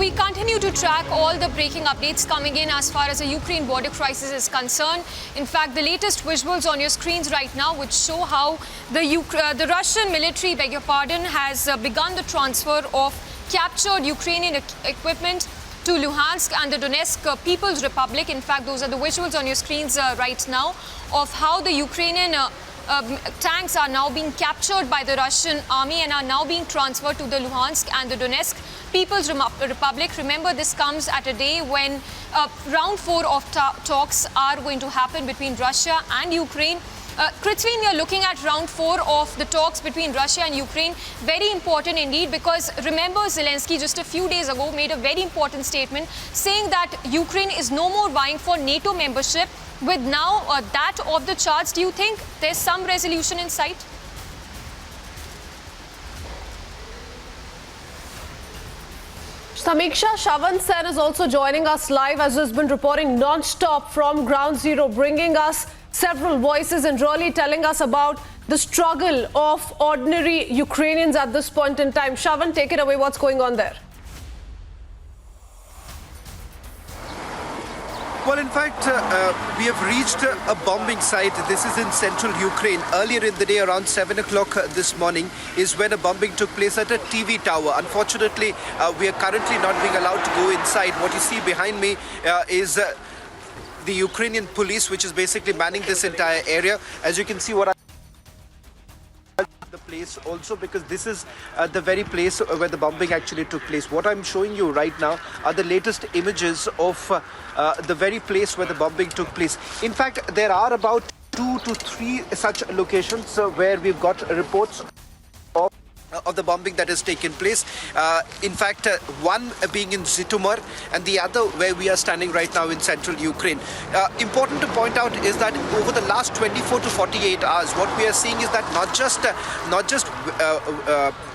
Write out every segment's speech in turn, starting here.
we continue to track all the breaking updates coming in as far as the Ukraine border crisis is concerned. In fact, the latest visuals on your screens right now which show how the Russian military, beg your pardon, has begun the transfer of captured Ukrainian equipment to Luhansk and the Donetsk People's Republic. In fact, those are the visuals on your screens right now of how the Ukrainian tanks are now being captured by the Russian army and are now being transferred to the Luhansk and the Donetsk People's Republic. Remember, this comes at a day when round 4 of talks are going to happen between Russia and Ukraine. Kritsveen, we are looking at round 4 of the talks between Russia and Ukraine. Very important indeed, because remember, Zelensky just a few days ago made a very important statement saying that Ukraine is no more vying for NATO membership. With now that of the charts, do you think there's some resolution in sight? Samiksha, Shavan Sen is also joining us live, as has been reporting non-stop from Ground Zero, bringing us several voices and really telling us about the struggle of ordinary Ukrainians at this point in time. Shavan, take it away. What's going on there? Well, in fact, we have reached a bombing site. This is in central Ukraine. Earlier in the day, around 7 o'clock this morning, is when a bombing took place at a TV tower. Unfortunately, we are currently not being allowed to go inside. What you see behind me is the Ukrainian police, which is basically manning this entire area. As you can see, the place also, because this is the very place where the bombing actually took place. What I'm showing you right now are the latest images of the very place where the bombing took place. In fact, there are about 2 to 3 such locations where we've got reports of the bombing that has taken place. In fact, one being in Zhytomyr and the other where we are standing right now in central Ukraine. Important to point out is that over the last 24 to 48 hours, what we are seeing is that not just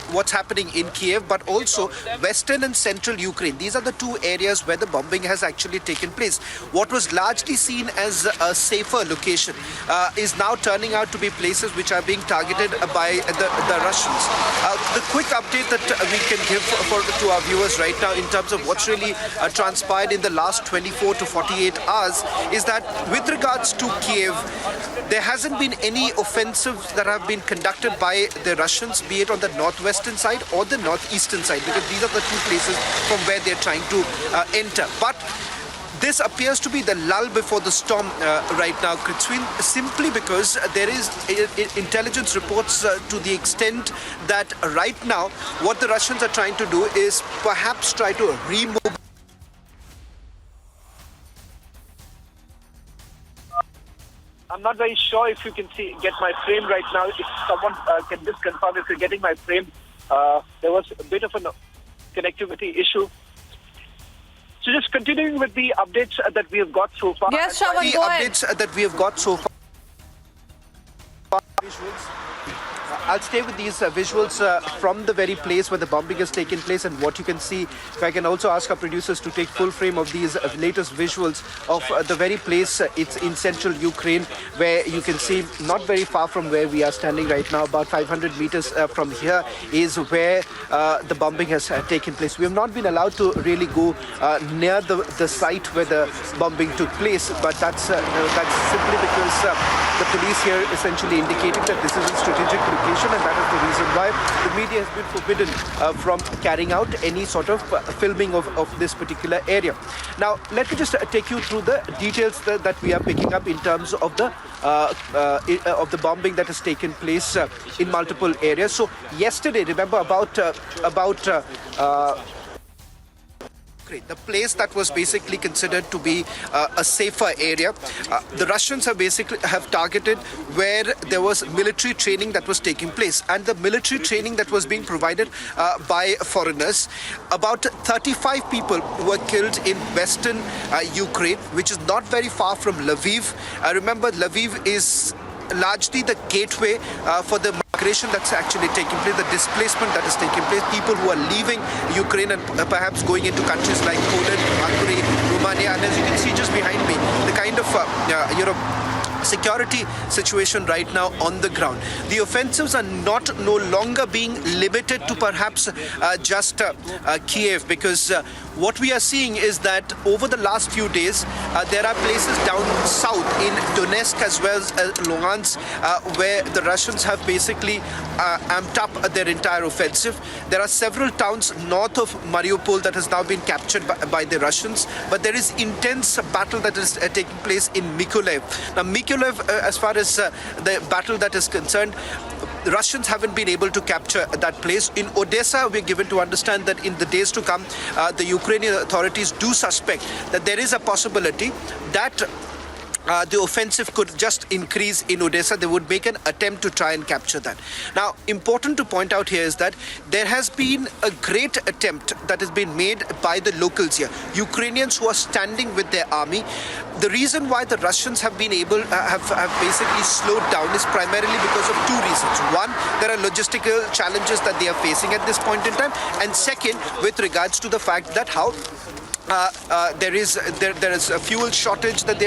what's happening in Kyiv, but also western and central Ukraine. These are the 2 areas where the bombing has actually taken place. What was largely seen as a safer location is now turning out to be places which are being targeted by the Russians. The quick update that we can give to our viewers right now in terms of what's really transpired in the last 24 to 48 hours is that with regards to Kyiv, there hasn't been any offensives that have been conducted by the Russians, be it on the northwestern side or the northeastern side, because these are the 2 places from where they're trying to enter. But this appears to be the lull before the storm right now, Kritsveen, simply because there is intelligence reports to the extent that right now what the Russians are trying to do is perhaps try to remove. I'm not very sure if you can get my frame right now. If someone can just confirm if you're getting my frame. There was a bit of a connectivity issue. So just continuing with the updates that we have got so far. Yes, Shavan, go ahead. Updates that we have got so far. I'll stay with these visuals from the very place where the bombing has taken place, and what you can see. If I can also ask our producers to take full frame of these latest visuals of the very place. It's in central Ukraine, where you can see not very far from where we are standing right now, about 500 meters from here is where the bombing has taken place. We have not been allowed to really go near the site where the bombing took place, but that's simply because the police here essentially indicating that this is a strategic location, and that is the reason why the media has been forbidden from carrying out any sort of filming of this particular area. Now, let me just take you through the details that we are picking up in terms of the bombing that has taken place in multiple areas. So yesterday, remember the place that was basically considered to be a safer area, the Russians have targeted where there was military training that was taking place, and the military training that was being provided by foreigners. About 35 people were killed in western Ukraine, which is not very far from Lviv. Remember, Lviv is largely the gateway for the migration that's actually taking place, the displacement that is taking place, people who are leaving Ukraine and perhaps going into countries like Poland, Hungary, Romania, and as you can see just behind me, the kind of security situation right now on the ground. The offensives are no longer being limited to perhaps just Kyiv, because what we are seeing is that over the last few days there are places down south in Donetsk as well as Luhansk where the Russians have basically amped up their entire offensive. There are several towns north of Mariupol that has now been captured by the Russians, but there is intense battle that is taking place in Mykolaiv. Now Mykolaiv, as far as the battle that is concerned, the Russians haven't been able to capture that place. In Odessa, we're given to understand that in the days to come, the Ukrainian authorities do suspect that there is a possibility that the offensive could just increase in Odessa. They would make an attempt to try and capture that. Now, important to point out here is that there has been a great attempt that has been made by the locals here, Ukrainians who are standing with their army. The reason why the Russians have been able, have basically slowed down is primarily because of two reasons. One, there are logistical challenges that they are facing at this point in time, and second, with regards to the fact that how there is a fuel shortage that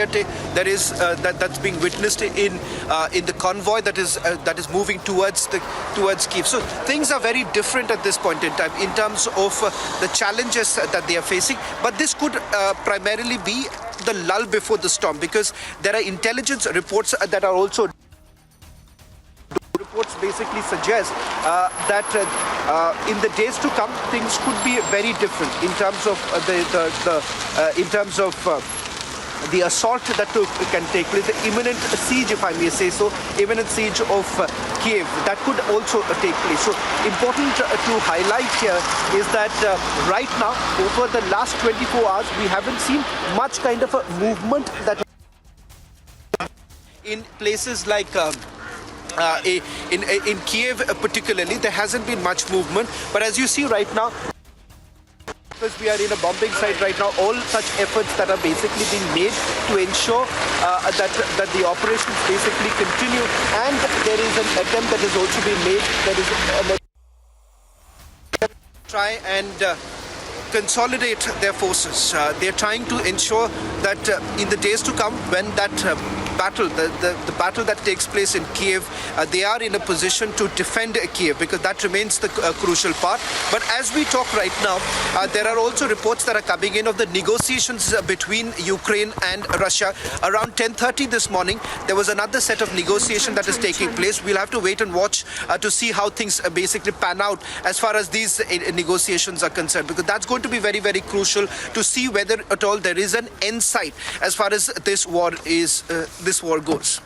that's being witnessed in the convoy that is moving towards Kyiv. So things are very different at this point in time in terms of the challenges that they are facing. But this could primarily be the lull before the storm, because there are intelligence reports that are also. Reports basically suggest that in the days to come, things could be very different in terms of the assault that can take place, the imminent siege, if I may say so, imminent siege of Kyiv, that could also take place. So important to highlight here is that right now, over the last 24 hours, we haven't seen much kind of a movement that in places like in Kyiv particularly, there hasn't been much movement. But as you see right now, because we are in a bombing site right now, all such efforts that are basically being made to ensure that the operations basically continue, and there is an attempt that has also been made, that is try and consolidate their forces. They're trying to ensure that in the days to come, when that battle, the battle that takes place in Kyiv, they are in a position to defend Kyiv, because that remains the crucial part. But as we talk right now, there are also reports that are coming in of the negotiations between Ukraine and Russia. Around 10:30 this morning, there was another set of negotiation that is taking place. We'll have to wait and watch to see how things basically pan out as far as these negotiations are concerned, because that's going to be very, very crucial to see whether at all there is an end sight as far as this war goes.